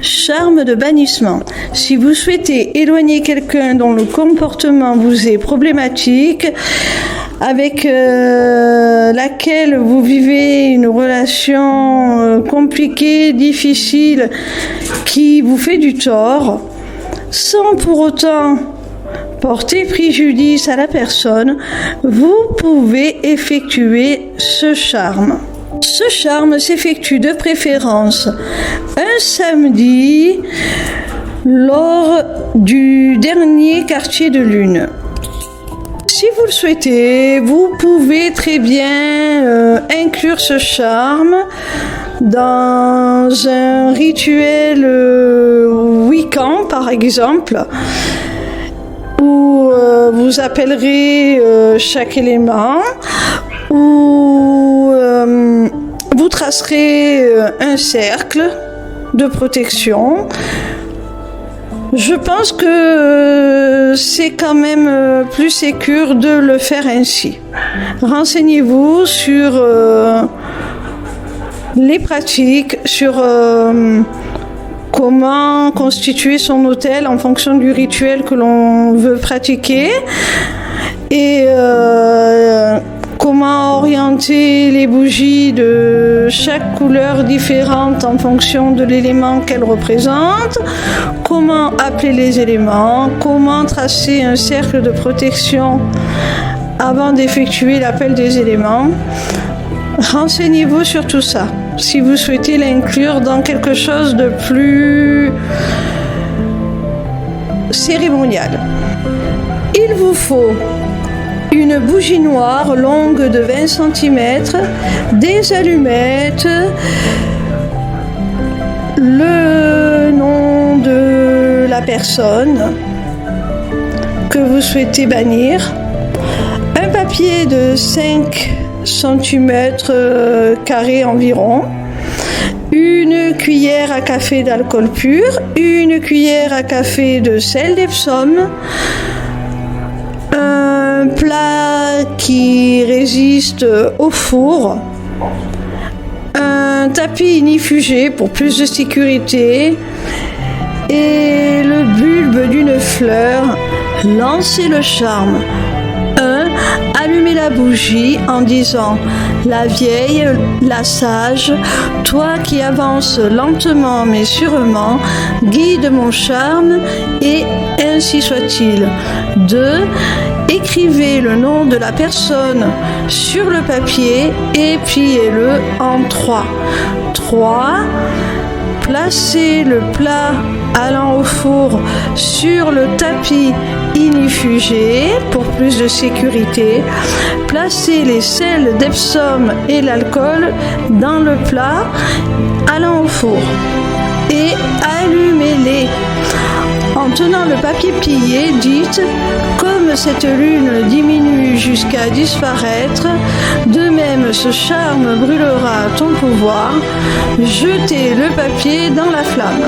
Charme de bannissement. Si vous souhaitez éloigner quelqu'un dont le comportement vous est problématique, avec laquelle vous vivez une relation compliquée, difficile, qui vous fait du tort, sans pour autant porter préjudice à la personne, vous pouvez effectuer ce charme. Ce charme s'effectue de préférence un samedi lors du dernier quartier de lune. Si vous le souhaitez, vous pouvez très bien inclure ce charme dans un rituel Wiccan, par exemple, où vous appellerez chaque élément, où vous tracerez un cercle de protection. Je pense que c'est quand même plus sécure de le faire ainsi. Renseignez-vous sur les pratiques, sur comment constituer son autel en fonction du rituel que l'on veut pratiquer et comment orienter les bougies de chaque couleur différente en fonction de l'élément qu'elle représente, comment appeler les éléments, comment tracer un cercle de protection avant d'effectuer l'appel des éléments. Renseignez-vous sur tout ça si vous souhaitez l'inclure dans quelque chose de plus cérémonial. Il vous faut une bougie noire longue de 20 cm, des allumettes, le nom de la personne que vous souhaitez bannir, un papier de 5 cm carrés environ, une cuillère à café d'alcool pur, une cuillère à café de sel d'Epsom, un plat qui résiste au four, un tapis ignifugé pour plus de sécurité et le bulbe d'une fleur. Lancez le charme. 1. Allumez la bougie en disant « La vieille, la sage, toi qui avances lentement mais sûrement, guide mon charme et ainsi soit-il. » 2. Écrivez le nom de la personne sur le papier et pliez-le en 3. 3. Placez le plat allant au four sur le tapis ignifugé pour plus de sécurité. Placez les sels d'Epsom et l'alcool dans le plat allant au four et allumez-les. En tenant le papier plié, dites « Comme cette lune diminue jusqu'à disparaître, de même ce charme brûlera ton pouvoir. Jetez le papier dans la flamme. »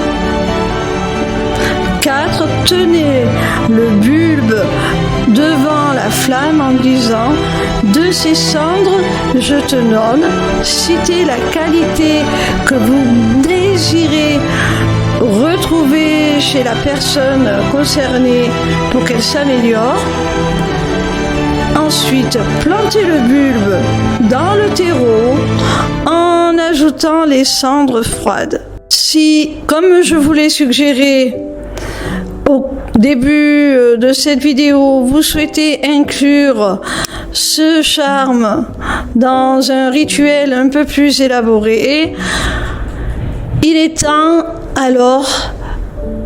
4. Tenez le bulbe devant la flamme en disant « De ces cendres, je te nomme. » Citez la qualité que vous désirez retrouver chez la personne concernée pour qu'elle s'améliore. Ensuite, plantez le bulbe dans le terreau en ajoutant les cendres froides. Si, comme je vous l'ai suggéré au début de cette vidéo, vous souhaitez inclure ce charme dans un rituel un peu plus élaboré, il est temps alors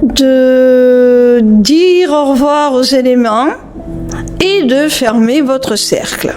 de dire au revoir aux éléments et de fermer votre cercle.